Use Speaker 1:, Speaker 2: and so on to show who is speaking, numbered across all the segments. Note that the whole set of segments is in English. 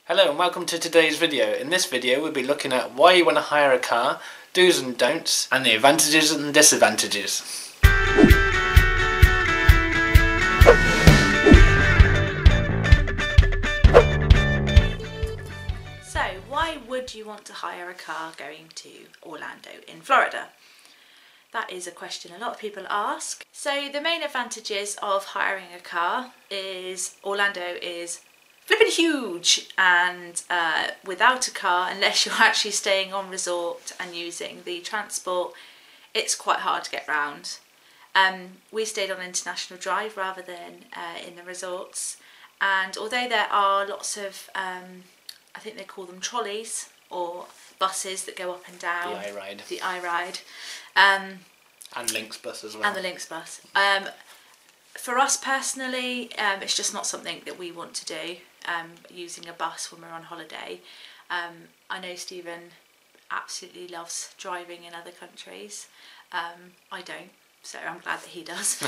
Speaker 1: Hello and welcome to today's video. In this video we'll be looking at why you want to hire a car, do's and don'ts, and the advantages and disadvantages.
Speaker 2: So, why would you want to hire a car going to Orlando in Florida? That is a question a lot of people ask. So the main advantages of hiring a car is Orlando is flipping huge, and without a car, unless you're actually staying on resort and using the transport, it's quite hard to get round. We stayed on International Drive rather than in the resorts, and although there are lots of, I think they call them trolleys or buses that go up and down.
Speaker 1: The iRide.
Speaker 2: The iRide.
Speaker 1: And Lynx bus as well.
Speaker 2: And the Lynx bus. For us personally, it's just not something that we want to do, using a bus when we're on holiday. I know Stephen absolutely loves driving in other countries. I don't, so I'm glad that he does.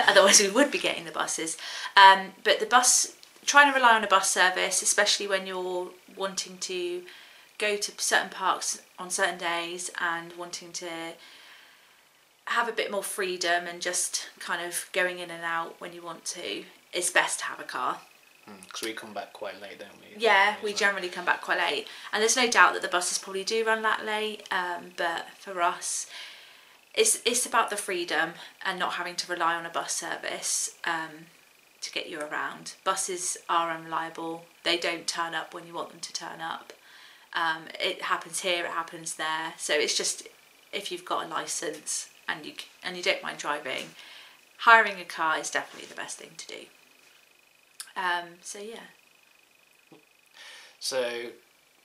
Speaker 2: Otherwise we would be getting the buses. But the bus, trying to rely on a bus service, especially when you're wanting to go to certain parks on certain days and wanting to have a bit more freedom and just kind of going in and out when you want to, it's best to have a car.
Speaker 1: Because we come back quite late, don't we?
Speaker 2: Yeah, we generally come back quite late, and there's no doubt that the buses probably do run that late, but for us it's about the freedom and not having to rely on a bus service to get you around. Buses are unreliable, they don't turn up when you want them to turn up. It happens here, it happens there, so it's just, if you've got a licence and you don't mind driving, hiring a car is definitely the best thing to do. So yeah.
Speaker 1: So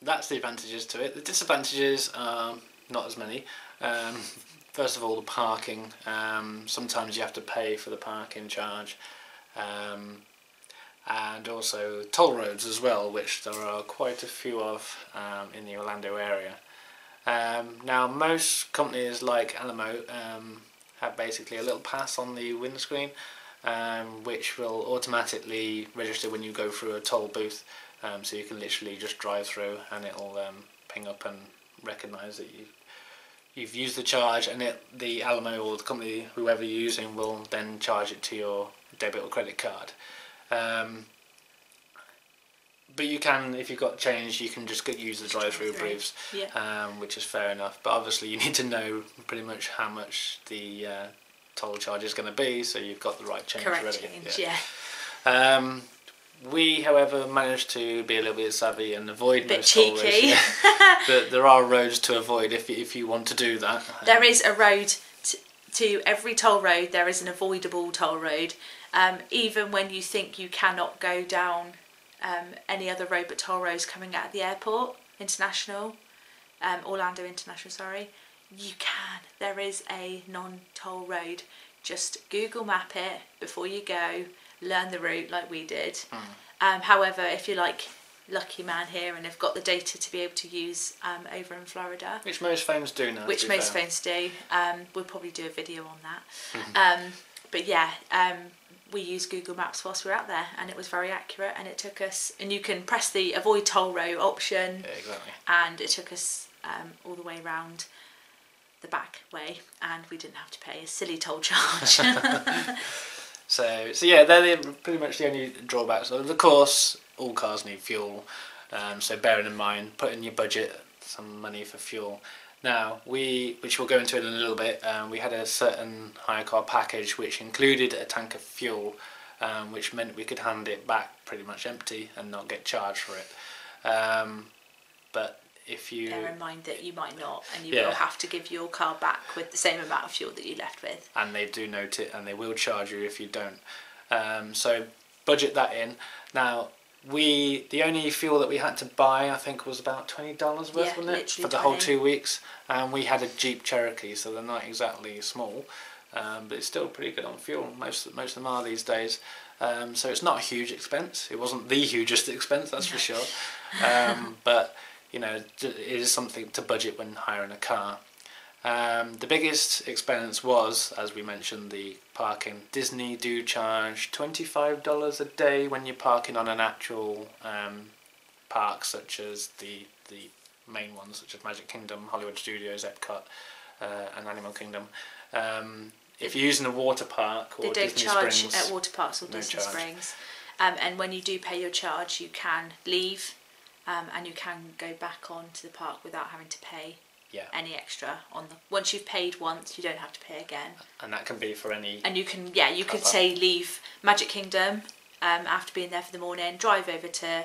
Speaker 1: that's the advantages to it. The disadvantages are not as many. First of all, the parking. Sometimes you have to pay for the parking charge. And also toll roads as well, which there are quite a few of in the Orlando area. Now most companies like Alamo have basically a little pass on the windscreen, which will automatically register when you go through a toll booth, so you can literally just drive through and it'll ping up and recognise that you've used the charge, and the Alamo or the company, whoever you're using, will then charge it to your debit or credit card. But you can, if you've got change, you can just use the drive-through booths, yeah. Which is fair enough. But obviously you need to know pretty much how much the toll charge is going to be, so you've got the right change
Speaker 2: correct
Speaker 1: ready.
Speaker 2: Change, yeah.
Speaker 1: We, however, managed to be a little bit savvy and avoid
Speaker 2: bit
Speaker 1: most toll roads.
Speaker 2: cheeky.
Speaker 1: But there are roads to avoid if you want to do that.
Speaker 2: There is a road to every toll road. There is an avoidable toll road. Even when you think you cannot go down any other road but toll roads coming out of the airport, Orlando International, sorry, you can. There is a non-toll road. Just Google map it before you go, learn the route like we did. However, if you're like lucky man here and have got the data to be able to use over in Florida,
Speaker 1: which most phones do now,
Speaker 2: which most phones do, we'll probably do a video on that. But yeah, we used Google Maps whilst we were out there, and it was very accurate, and it took us, and you can press the avoid toll road option,
Speaker 1: yeah, exactly.
Speaker 2: And it took us all the way around the back way, and we didn't have to pay a silly toll charge.
Speaker 1: So yeah, they're pretty much the only drawbacks. Of course, all cars need fuel, so bearing in mind, put in your budget some money for fuel. Now, which we'll go into in a little bit, we had a certain hire car package which included a tank of fuel, which meant we could hand it back pretty much empty and not get charged for it. But if you
Speaker 2: bear in mind that you might not, and you will have to give your car back with the same amount of fuel that you left with.
Speaker 1: And they do note it, and they will charge you if you don't. So budget that in. Now, the only fuel that we had to buy, I think, was about $20 worth, wasn't it? For the whole 2 weeks. And we had a Jeep Cherokee, so they're not exactly small, but it's still pretty good on fuel. Most of them are these days. So it's not a huge expense. It wasn't the hugest expense, that's for sure. But you know, it is something to budget when hiring a car. The biggest expense was, as we mentioned, the parking. Disney do charge $25 a day when you're parking on an actual parks such as the main ones, such as Magic Kingdom, Hollywood Studios, Epcot, and Animal Kingdom. If you're using a water park or Disney Springs,
Speaker 2: they don't charge at water parks or Disney
Speaker 1: charge.
Speaker 2: Springs. And when you do pay your charge, you can leave, and you can go back on to the park without having to pay any extra on the. Once you've paid once, you don't have to pay again.
Speaker 1: And that can be for any.
Speaker 2: And you can could say leave Magic Kingdom after being there for the morning, drive over to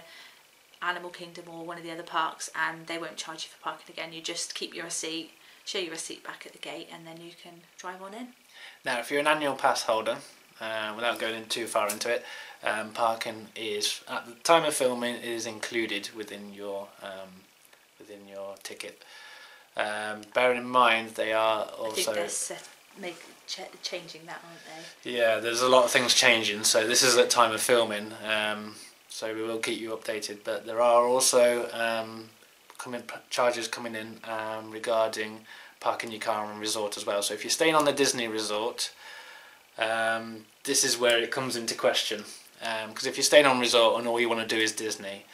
Speaker 2: Animal Kingdom or one of the other parks, and they won't charge you for parking again. You just keep your receipt, show your receipt back at the gate, and then you can drive on in.
Speaker 1: Now, if you're an annual pass holder, without going too far into it, parking is, at the time of filming, is included within your ticket. Bearing in mind, they are also.
Speaker 2: I think they're changing that, aren't they?
Speaker 1: Yeah, there's a lot of things changing. So this is at time of filming. So we will keep you updated. But there are also charges coming in regarding parking your car on resort as well. So if you're staying on the Disney resort, this is where it comes into question. Because if you're staying on resort and all you want to do is Disney,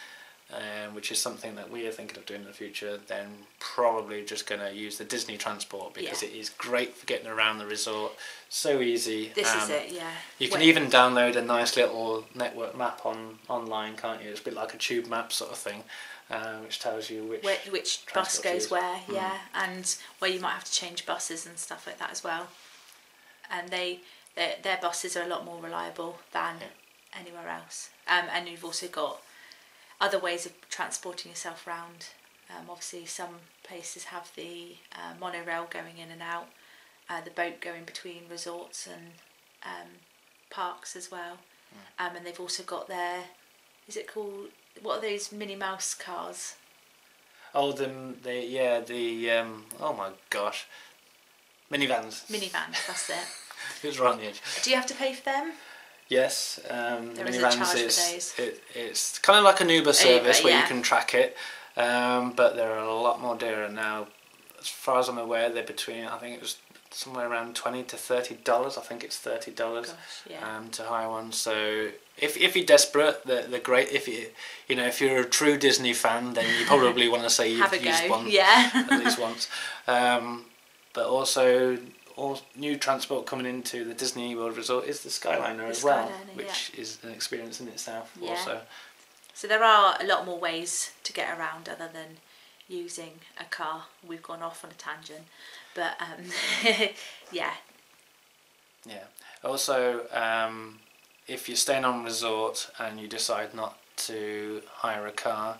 Speaker 1: which is something that we are thinking of doing in the future, then probably just going to use the Disney transport, because it is great for getting around the resort. So easy.
Speaker 2: This is it, yeah.
Speaker 1: You can even download a nice little network map online, can't you? It's a bit like a tube map sort of thing. Which tells you which
Speaker 2: bus goes where, and where you might have to change buses and stuff like that as well. And their buses are a lot more reliable than anywhere else. And you've also got other ways of transporting yourself around. Obviously, some places have the monorail going in and out, the boat going between resorts and parks as well. And they've also got their, is it called? What are those Minnie Mouse cars?
Speaker 1: Oh, oh my gosh, minivans.
Speaker 2: Minivans, that's it.
Speaker 1: It was right on the edge.
Speaker 2: Do you have to pay for them?
Speaker 1: Yes,
Speaker 2: there is a charge for those.
Speaker 1: It's kind of like an Uber service where you can track it, but they're a lot more dearer now. As far as I'm aware, they're between, I think it was somewhere around $20 to $30. I think it's $30 to hire one. So if you're desperate, they're great. If you're a true Disney fan, then you probably want to say you've used one at least once. But also, all new transport coming into the Disney World Resort is the Skyliner as well, which is an experience in itself also.
Speaker 2: So there are a lot more ways to get around other than using a car. We've gone off on a tangent, but yeah.
Speaker 1: Also, if you're staying on resort and you decide not to hire a car,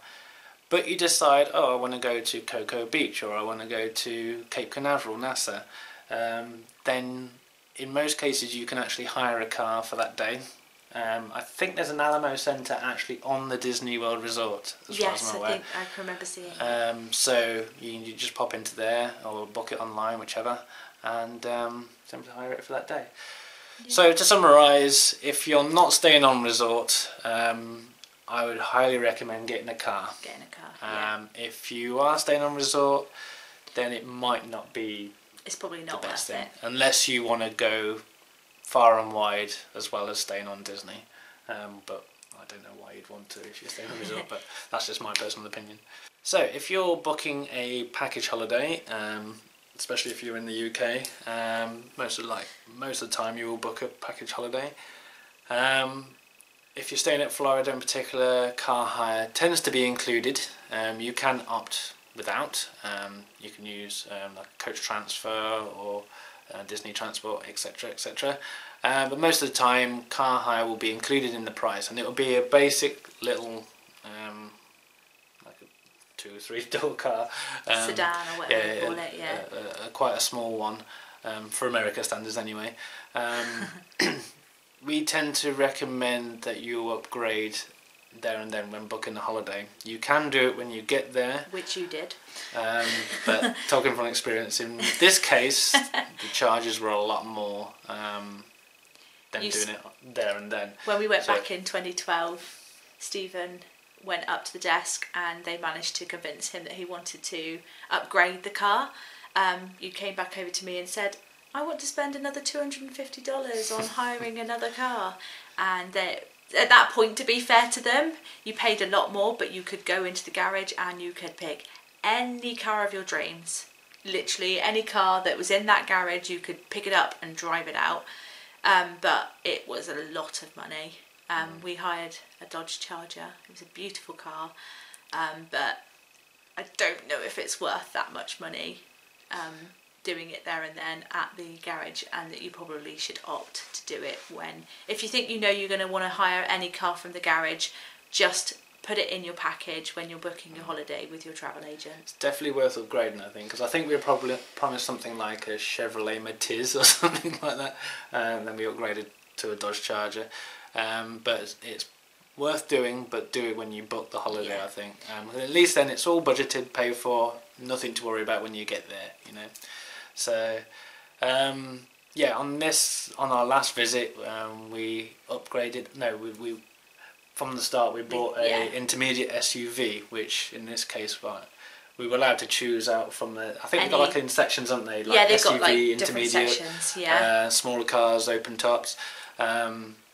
Speaker 1: but you decide, I want to go to Cocoa Beach or I want to go to Cape Canaveral, Nassau, then in most cases you can actually hire a car for that day. I think there's an Alamo Centre actually on the Disney World Resort, as far as I'm aware.
Speaker 2: Yes, I can remember seeing it.
Speaker 1: So you just pop into there or book it online, whichever, and simply hire it for that day. Yeah. So to summarise, if you're not staying on resort, I would highly recommend getting a car. If you are staying on resort, then it might not be.
Speaker 2: It's probably not the best thing,
Speaker 1: unless you want to go far and wide as well as staying on Disney. But I don't know why you'd want to if you're staying on resort, but that's just my personal opinion. So if you're booking a package holiday, especially if you're in the UK, most of the time you will book a package holiday. If you're staying at Florida in particular, car hire tends to be included. You can opt without. You can use like coach transfer or Disney transport, etc, etc. But most of the time car hire will be included in the price, and it will be a basic little like a 2 or 3 door car,
Speaker 2: sedan or whatever you call it,
Speaker 1: quite a small one, for America standards anyway. We tend to recommend that you upgrade there and then when booking a holiday. You can do it when you get there,
Speaker 2: which you did,
Speaker 1: but talking from experience, in this case the charges were a lot more than doing it there and then.
Speaker 2: When we went back in 2012, Stephen went up to the desk and they managed to convince him that he wanted to upgrade the car. You came back over to me and said, I want to spend another $250 on hiring another car, and at that point, to be fair to them, you paid a lot more, but you could go into the garage and you could pick any car of your dreams. Literally any car that was in that garage, you could pick it up and drive it out. But it was a lot of money. We hired a Dodge Charger. It was a beautiful car, but I don't know if it's worth that much money doing it there and then at the garage, and that you probably should opt to do it when, if you think you're going to want to hire any car from the garage, just put it in your package when you're booking your holiday with your travel agent.
Speaker 1: It's definitely worth upgrading, I think, because I think we were probably promised something like a Chevrolet Matiz or something like that, and then we upgraded to a Dodge Charger. But it's worth doing, but do it when you book the holiday, I think. At least then it's all budgeted, paid for, nothing to worry about when you get there, So, on our last visit, we upgraded. No, we from the start we bought a intermediate SUV, which in this case, we were allowed to choose out from the. I think they've got like in sections, haven't they? Like
Speaker 2: they've
Speaker 1: SUV,
Speaker 2: got like
Speaker 1: intermediate,
Speaker 2: sections,
Speaker 1: smaller cars, open tops.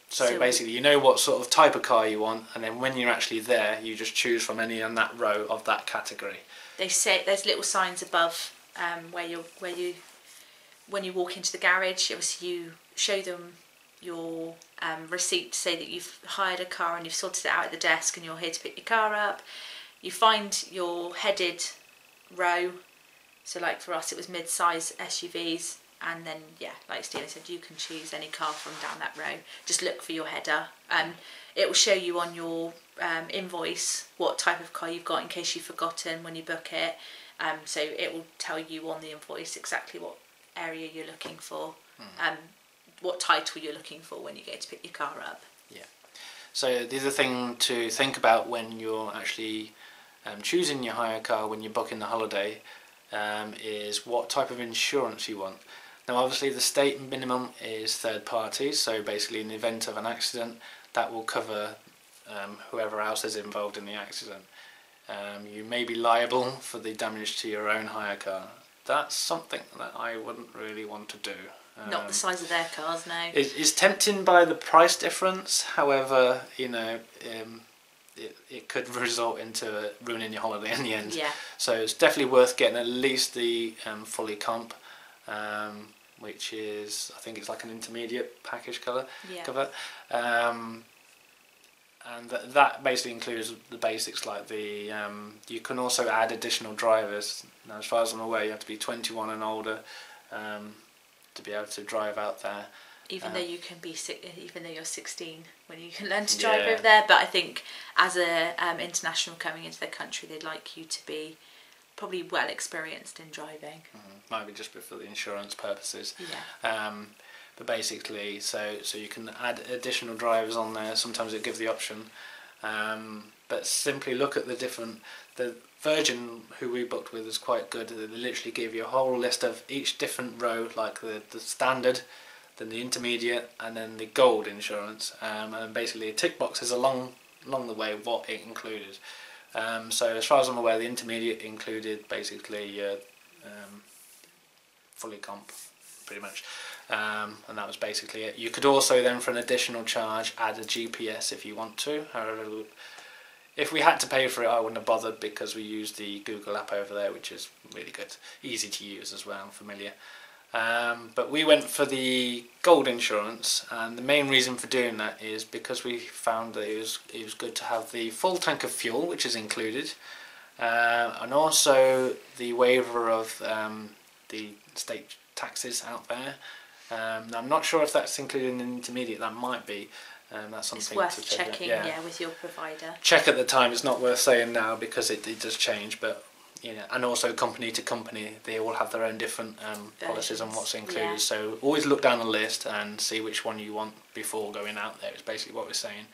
Speaker 1: So basically, you know what sort of type of car you want, and then when you're actually there, you just choose from any on that row of that category.
Speaker 2: They say there's little signs above when you walk into the garage. Obviously, you show them your receipt to say that you've hired a car and you've sorted it out at the desk and you're here to pick your car up. You find your headed row. So, like for us, it was mid-size SUVs. And then, like Stephen said, you can choose any car from down that row. Just look for your header. It will show you on your invoice what type of car you've got in case you've forgotten when you book it. So it will tell you on the invoice exactly what area you're looking for, what title you're looking for when you go to pick your car up.
Speaker 1: Yeah. So the other thing to think about when you're actually choosing your hire car when you're booking the holiday is what type of insurance you want. Now obviously the state minimum is third party, so basically in the event of an accident that will cover whoever else is involved in the accident. You may be liable for the damage to your own hire car. That's something that I wouldn't really want to do.
Speaker 2: Not the size of their cars, no.
Speaker 1: It's tempting by the price difference, however, it could result into ruining your holiday in the end.
Speaker 2: Yeah. So
Speaker 1: it's definitely worth getting at least the fully comp, which is, I think it's like an intermediate package cover. And that basically includes the basics like you can also add additional drivers. Now as far as I'm aware you have to be 21 and older to be able to drive out there.
Speaker 2: Even though you're 16 when you can learn to drive over there, but I think as a international coming into the country, they'd like you to be probably well experienced in driving.
Speaker 1: Might be just for the insurance purposes. But basically, so you can add additional drivers on there. Sometimes it gives the option, but simply look at the Virgin, who we booked with, is quite good. They literally give you a whole list of each different row, like the standard, then the intermediate, and then the gold insurance, and basically tick boxes along the way what it included. So as far as I'm aware, the intermediate included basically fully comp, pretty much, and that was basically it. You could also then, for an additional charge, add a GPS if you want to. However, if we had to pay for it, I wouldn't have bothered because we used the Google app over there, which is really good, easy to use as well, familiar. But we went for the gold insurance, and the main reason for doing that is because we found that it was good to have the full tank of fuel, which is included, and also the waiver of the state taxes out there. I'm not sure if that's included in the intermediate. That might be. That's something
Speaker 2: it's worth
Speaker 1: to check
Speaker 2: checking, with your provider.
Speaker 1: Check at the time. It's not worth saying now because it does change, but and also company to company, they all have their own different policies on what's included. Yeah. So always look down the list and see which one you want before going out there. Is basically what we're saying.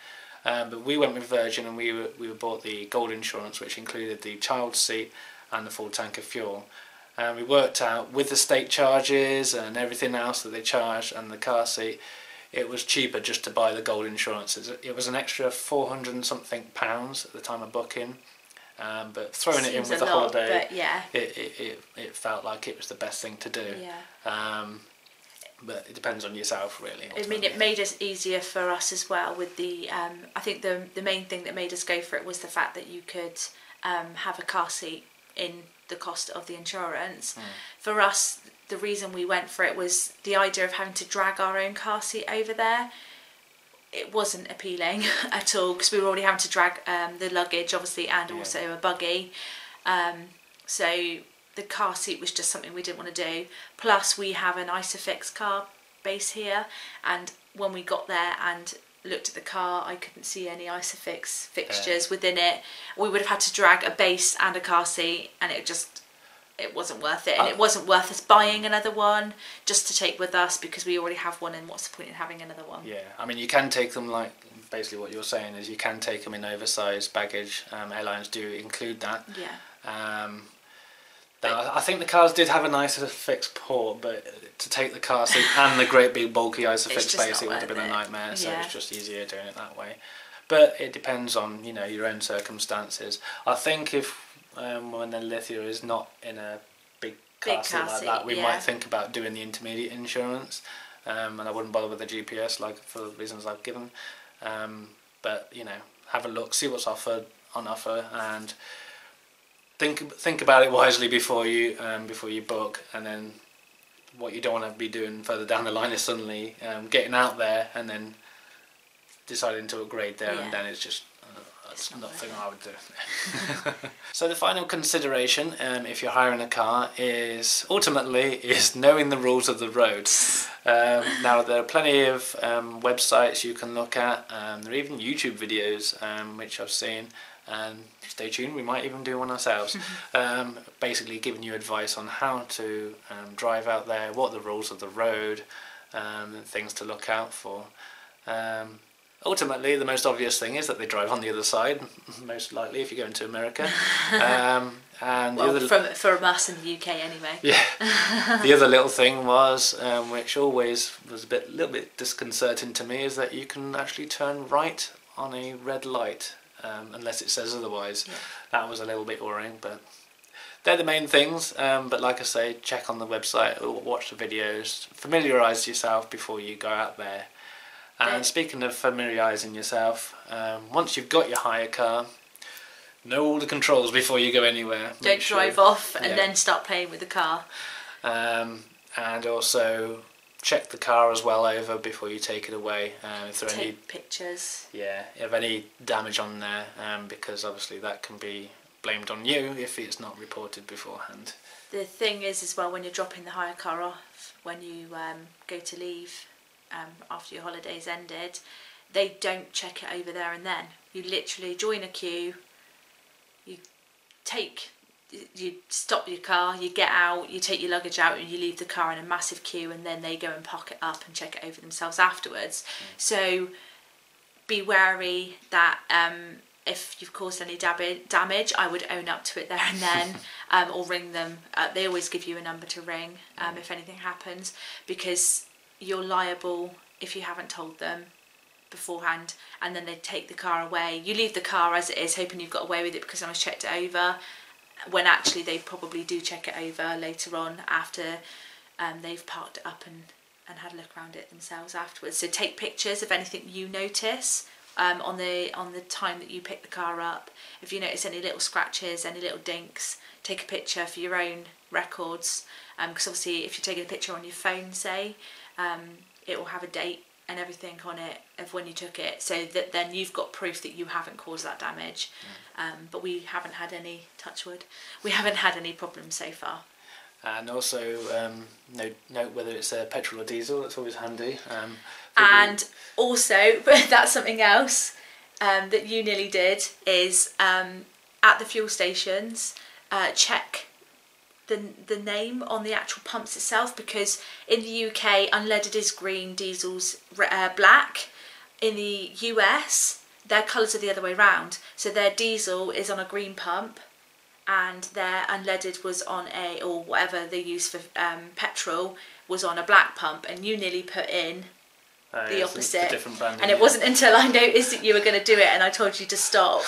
Speaker 1: But we went with Virgin, and we bought the gold insurance, which included the child seat and the full tank of fuel. And we worked out with the state charges and everything else that they charge and the car seat, it was cheaper just to buy the gold insurance. It was an extra £400 and something at the time of booking. But throwing it in with the holiday, it felt like it was the best thing to do.
Speaker 2: Yeah.
Speaker 1: but it depends on yourself really.
Speaker 2: Ultimately. I mean, it made it easier for us as well with the I think the main thing that made us go for it was the fact that you could have a car seat in the cost of the insurance. For us, the reason we went for it was the idea of having to drag our own car seat over there. It wasn't appealing at all, because we were already having to drag the luggage obviously, and also a buggy, so the car seat was just something we didn't want to do. Plus we have an Isofix car base here, and when we got there and looked at the car, I couldn't see any Isofix fixtures within it. We would have had to drag a base and a car seat, and it wasn't worth it. And it wasn't worth us buying another one just to take with us, because we already have one, and what's the point in having another one?
Speaker 1: Yeah, I mean, you can take them, like, basically what you're saying is you can take them in oversized baggage. Airlines do include that.
Speaker 2: Yeah.
Speaker 1: I think the cars did have an Isofix port, but to take the car seat and the great big bulky Isofix base, it would have been a nightmare. So it's just easier doing it that way. But it depends on, you know, your own circumstances. I think if when Lithia is not in a big car seat like that, we might think about doing the intermediate insurance, and I wouldn't bother with the GPS, like, for the reasons I've given. But you know, have a look, see what's on offer, and think about it wisely before you book. And then what you don't want to be doing further down the line is suddenly getting out there and then deciding to upgrade there, and then it's just that's nothing I would do. So the final consideration, if you're hiring a car, is knowing the rules of the road. Now there are plenty of websites you can look at. There are even YouTube videos which I've seen, and stay tuned, we might even do one ourselves. Basically giving you advice on how to drive out there, what are the rules of the road, and things to look out for. Ultimately, the most obvious thing is that they drive on the other side, most likely if you go into America. And
Speaker 2: well, from us in the UK anyway.
Speaker 1: Yeah. The other little thing was, which always was a little bit disconcerting to me, is that you can actually turn right on a red light, unless it says otherwise. Yeah. That was a little bit worrying, but they're the main things. But like I say, check on the website, watch the videos, familiarise yourself before you go out there. And speaking of familiarising yourself, once you've got your hire car, know all the controls before you go anywhere.
Speaker 2: Don't drive off and then start playing with the car.
Speaker 1: And also check the car as well over before you take it away. If there are any
Speaker 2: pictures.
Speaker 1: Yeah, if any damage on there, because obviously that can be blamed on you if it's not reported beforehand.
Speaker 2: The thing is as well, when you're dropping the hire car off, when you go to leave, after your holiday's ended, they don't check it over there and then. You literally join a queue, you stop your car, you get out, you take your luggage out, and you leave the car in a massive queue, and then they go and park it up and check it over themselves afterwards. So be wary that if you've caused any damage, I would own up to it there and then, or ring them. They always give you a number to ring if anything happens, because you're liable if you haven't told them beforehand, and then they take the car away. You leave the car as it is, hoping you've got away with it because someone's checked it over, when actually they probably do check it over later on after they've parked it up and had a look around it themselves afterwards. So take pictures of anything you notice on the time that you pick the car up. If you notice any little scratches, any little dinks, take a picture for your own records, because obviously if you're taking a picture on your phone, say, it will have a date and everything on it of when you took it, so that then you've got proof that you haven't caused that damage. But we haven't had any, touch wood, we haven't had any problems so far. And
Speaker 1: also note whether it's petrol or diesel. That's always handy.
Speaker 2: And also, that's something else that you nearly did, is at the fuel stations, check the name on the actual pumps itself, because in the UK unleaded is green, diesel's black. In the US their colours are the other way round, so their diesel is on a green pump and their unleaded was on a, or whatever they use for petrol, was on a black pump, and you nearly put in the opposite. And it wasn't until I noticed that you were going to do it and I told you to stop.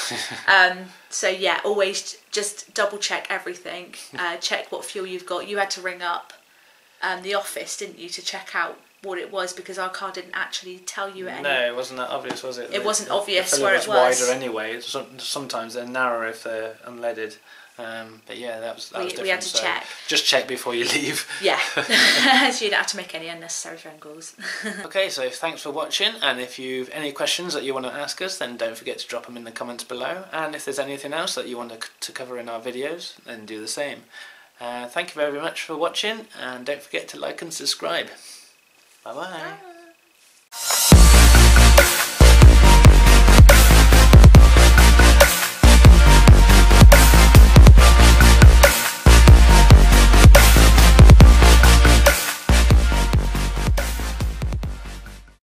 Speaker 2: So yeah, always just double check everything. Check what fuel you've got. You had to ring up the office, didn't you, to check out what it was, because our car didn't actually tell you it.
Speaker 1: No, it wasn't that obvious, was it?
Speaker 2: It wasn't obvious
Speaker 1: where it was.
Speaker 2: wider
Speaker 1: anyway. Sometimes they're narrower if they're unleaded. But yeah, that was different.
Speaker 2: We had to check.
Speaker 1: Just check before you leave.
Speaker 2: Yeah, so you don't have to make any unnecessary phone calls.
Speaker 1: Okay, so thanks for watching, and if you've any questions that you want to ask us, then don't forget to drop them in the comments below, and if there's anything else that you want to cover in our videos, then do the same. Thank you very much for watching, and don't forget to like and subscribe. Bye-bye. Bye.